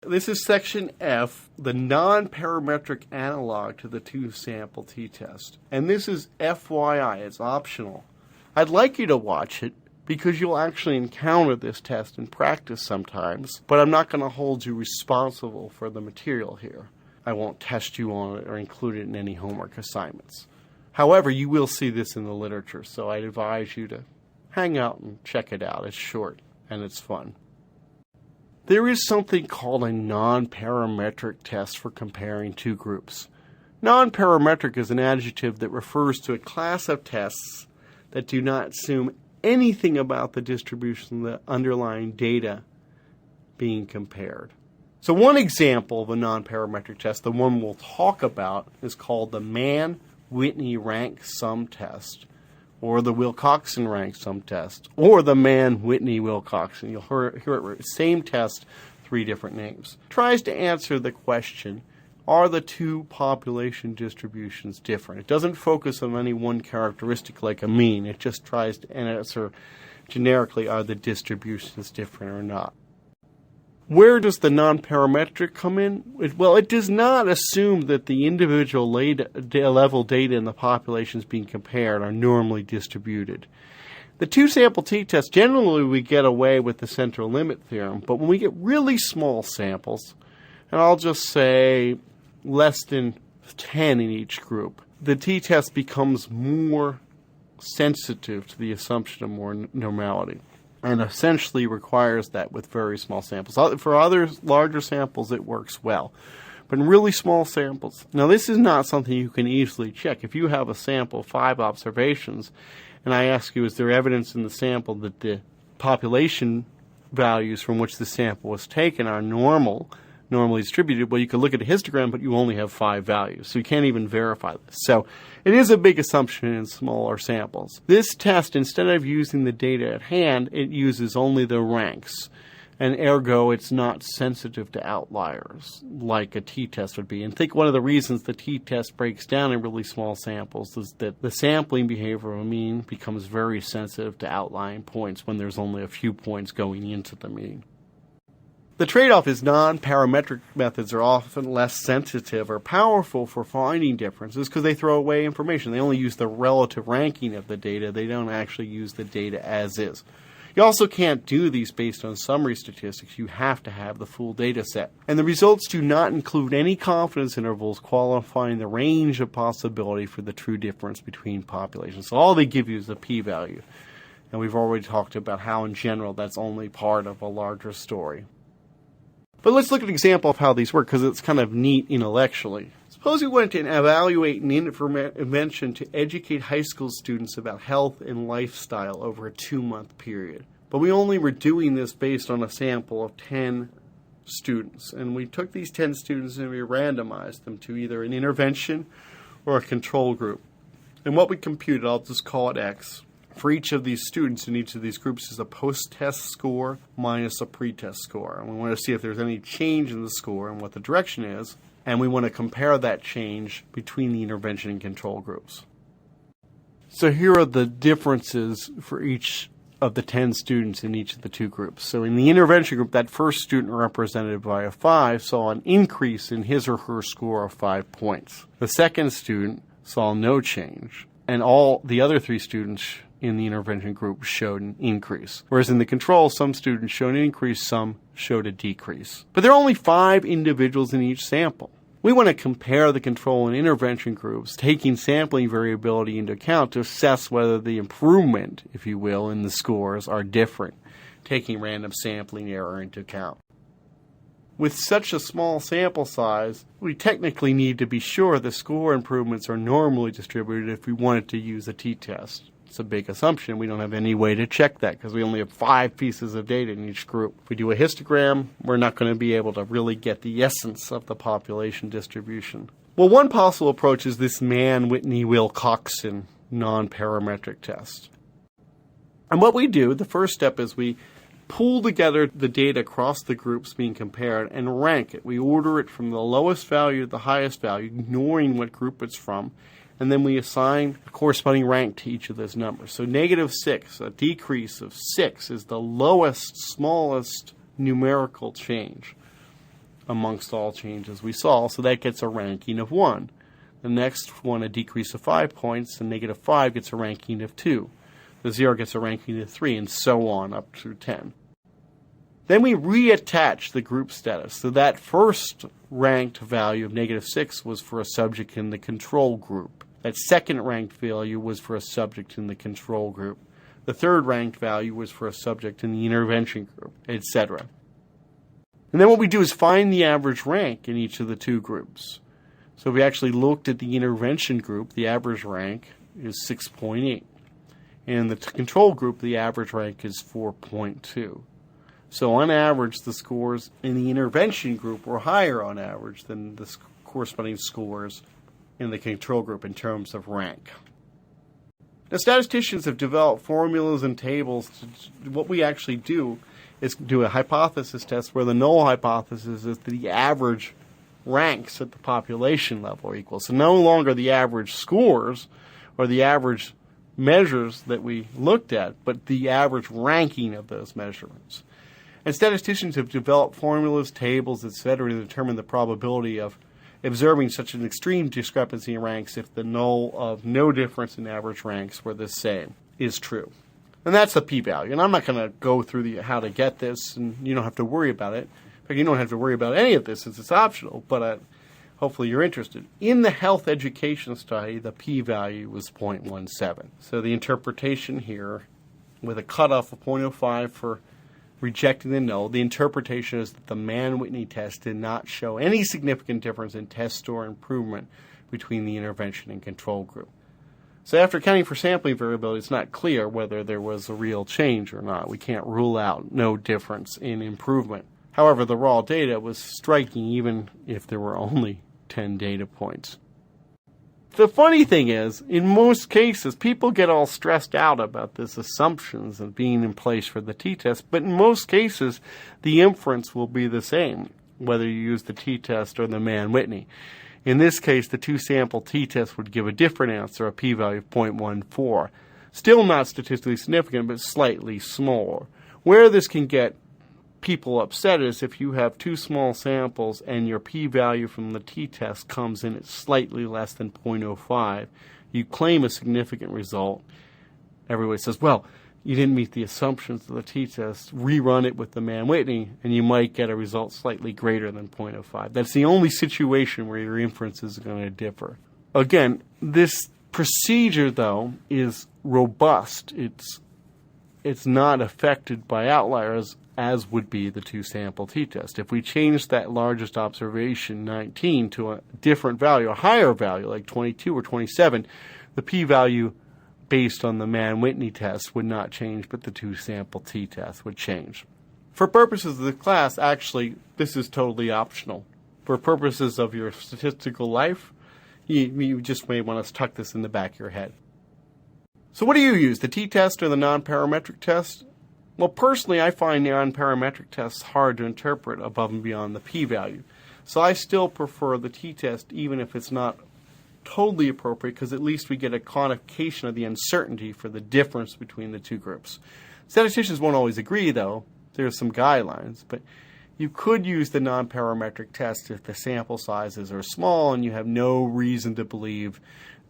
This is section F, the non-parametric analog to the two-sample t-test. And this is FYI, it's optional. I'd like you to watch it because you'll actually encounter this test in practice sometimes, but I'm not going to hold you responsible for the material here. I won't test you on it or include it in any homework assignments. However, you will see this in the literature, so I'd advise you to hang out and check it out. It's short and it's fun. There is something called a non-parametric test for comparing two groups. Non-parametric is an adjective that refers to a class of tests that do not assume anything about the distribution of the underlying data being compared. So one example of a non-parametric test, the one we'll talk about, is called the Mann-Whitney rank sum test, or the Wilcoxon rank sum test, or the Mann-Whitney-Wilcoxon. You'll hear it, same test, 3 different names. It tries to answer the question, are the two population distributions different? It doesn't focus on any one characteristic like a mean. It just tries to answer generically, are the distributions different or not? Where does the non-parametric come in? It does not assume that the individual level data in the populations being compared are normally distributed. The two-sample t-test, generally we get away with the central limit theorem, but when we get really small samples, and I'll just say less than 10 in each group, the t-test becomes more sensitive to the assumption of more normality, and essentially requires that with very small samples. For other larger samples, it works well. But in really small samples, now this is not something you can easily check. If you have a sample of 5 observations, and I ask you, is there evidence in the sample that the population values from which the sample was taken are normally distributed? Well, you can look at a histogram, but you only have 5 values, so you can't even verify this. So it is a big assumption in smaller samples. This test, instead of using the data at hand, it uses only the ranks, and ergo it's not sensitive to outliers like a t-test would be. And I think one of the reasons the t-test breaks down in really small samples is that the sampling behavior of a mean becomes very sensitive to outlying points when there's only a few points going into the mean. The trade-off is non-parametric methods are often less sensitive or powerful for finding differences because they throw away information. They only use the relative ranking of the data. They don't actually use the data as is. You also can't do these based on summary statistics. You have to have the full data set. And the results do not include any confidence intervals qualifying the range of possibility for the true difference between populations. So all they give you is a p-value. And we've already talked about how in general that's only part of a larger story. But let's look at an example of how these work because it's kind of neat intellectually. Suppose we went to evaluate an intervention to educate high school students about health and lifestyle over a 2-month period. But we only were doing this based on a sample of 10 students. And we took these 10 students and we randomized them to either an intervention or a control group. And what we computed, I'll just call it X. For each of these students in each of these groups is a post-test score minus a pre-test score. And we want to see if there's any change in the score and what the direction is. And we want to compare that change between the intervention and control groups. So here are the differences for each of the 10 students in each of the 2 groups. So in the intervention group, that first student represented by a 5 saw an increase in his or her score of 5 points. The second student saw no change. And all the other 3 students in the intervention group showed an increase. Whereas in the control, some students showed an increase, some showed a decrease. But there are only 5 individuals in each sample. We want to compare the control and intervention groups, taking sampling variability into account to assess whether the improvement, if you will, in the scores are different, taking random sampling error into account. With such a small sample size, we technically need to be sure the score improvements are normally distributed if we wanted to use a t-test. It's a big assumption. We don't have any way to check that because we only have 5 pieces of data in each group. If we do a histogram, we're not going to be able to really get the essence of the population distribution. Well, one possible approach is this Mann-Whitney-Wilcoxon non-parametric test. And what we do, the first step is we pull together the data across the groups being compared and rank it. We order it from the lowest value to the highest value, ignoring what group it's from. And then we assign a corresponding rank to each of those numbers. So -6, a decrease of 6, is the lowest, smallest numerical change. amongst all changes we saw, so that gets a ranking of 1. The next one, a decrease of 5 points, and negative 5 gets a ranking of 2. The 0 gets a ranking of 3, and so on up through 10. Then we reattach the group status. So that first ranked value of negative 6 was for a subject in the control group. That second ranked value was for a subject in the control group. The third ranked value was for a subject in the intervention group, etc. And then what we do is find the average rank in each of the two groups. So we actually looked at the intervention group. The average rank is 6.8. In the control group, the average rank is 4.2. So on average, the scores in the intervention group were higher on average than the corresponding scores in the control group in terms of rank. Now, statisticians have developed formulas and tables. What we actually do is do a hypothesis test where the null hypothesis is that the average ranks at the population level are equal. So no longer the average scores or the average measures that we looked at, but the average ranking of those measurements. And statisticians have developed formulas, tables, etc. to determine the probability of observing such an extreme discrepancy in ranks if the null of no difference in average ranks were the same is true. And that's the p-value. And I'm not going to go through how to get this, and you don't have to worry about it. In fact, you don't have to worry about any of this since it's optional, but hopefully you're interested. In the health education study, the p-value was 0.17. So the interpretation here, with a cutoff of 0.05 for rejecting the null, the interpretation is that the Mann-Whitney test did not show any significant difference in test score improvement between the intervention and control group. So after accounting for sampling variability, it's not clear whether there was a real change or not. We can't rule out no difference in improvement. However, the raw data was striking even if there were only 10 data points. The funny thing is, in most cases, people get all stressed out about this assumptions and being in place for the t-test, but in most cases, the inference will be the same, whether you use the t-test or the Mann-Whitney. In this case, the two-sample t-test would give a different answer, a p-value of 0.14. Still not statistically significant, but slightly smaller. Where this can get people upset is if you have two small samples and your p-value from the t-test comes in at slightly less than 0.05, you claim a significant result. Everybody says, well, you didn't meet the assumptions of the t-test, rerun it with the Mann-Whitney, and you might get a result slightly greater than 0.05. That's the only situation where your inferences are going to differ. Again, this procedure, though, is robust. It's not affected by outliers, as would be the two-sample t-test. If we change that largest observation, 19, to a different value, a higher value, like 22 or 27, the p-value based on the Mann-Whitney test would not change, but the two-sample t-test would change. For purposes of the class, actually, this is totally optional. For purposes of your statistical life, you just may want to tuck this in the back of your head. So what do you use, the t-test or the non-parametric test? Well, personally, I find non-parametric tests hard to interpret above and beyond the p-value. So I still prefer the t-test, even if it's not totally appropriate, because at least we get a quantification of the uncertainty for the difference between the two groups. Statisticians won't always agree, though. There are some guidelines, but you could use the non-parametric test if the sample sizes are small and you have no reason to believe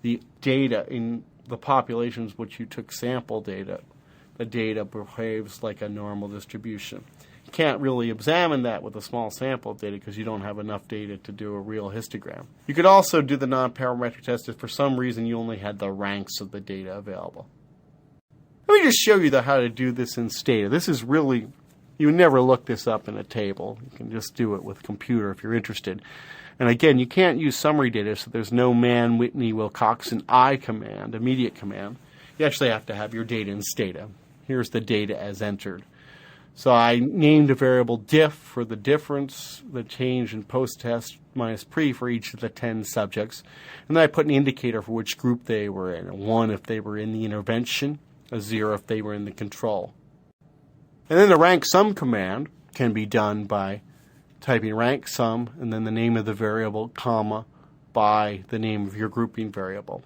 the data in the populations which you took sample data, the data behaves like a normal distribution. You can't really examine that with a small sample of data because you don't have enough data to do a real histogram. You could also do the non-parametric test if for some reason you only had the ranks of the data available. Let me just show you how to do this in Stata. This is really, you would never look this up in a table. You can just do it with a computer if you're interested. And again, you can't use summary data, so there's no Mann-Whitney Wilcoxon I command, immediate command. You actually have to have your data in Stata. Here's the data as entered. So I named a variable diff for the difference, the change in post-test minus pre for each of the 10 subjects. And then I put an indicator for which group they were in, a 1 if they were in the intervention, a 0 if they were in the control. And then the rank sum command can be done by typing rank sum and then the name of the variable, comma, by the name of your grouping variable.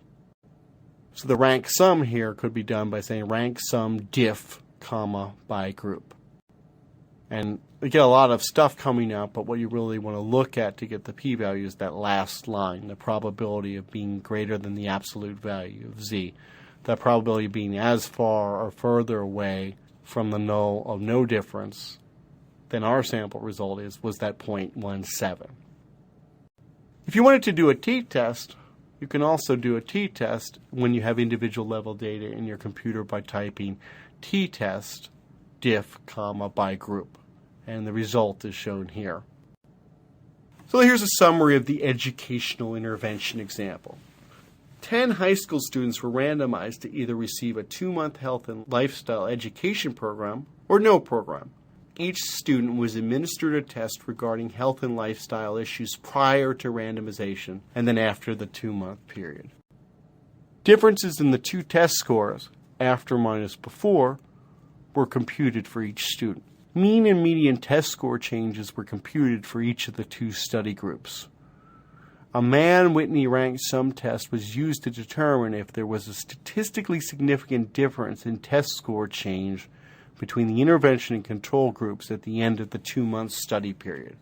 So the rank sum here could be done by saying rank sum diff, comma, by group. And you get a lot of stuff coming out, but what you really want to look at to get the p-value is that last line, the probability of being greater than the absolute value of z. That probability of being as far or further away from the null of no difference than our sample result was that 0.17. If you wanted to do a t-test, you can also do a t-test when you have individual level data in your computer by typing t-test diff, by group. And the result is shown here. So here's a summary of the educational intervention example. 10 high school students were randomized to either receive a 2-month health and lifestyle education program or no program. Each student was administered a test regarding health and lifestyle issues prior to randomization and then after the 2-month period. Differences in the two test scores, after minus before, were computed for each student. Mean and median test score changes were computed for each of the two study groups. A Mann-Whitney ranked sum test was used to determine if there was a statistically significant difference in test score change between the intervention and control groups at the end of the 2-month study period.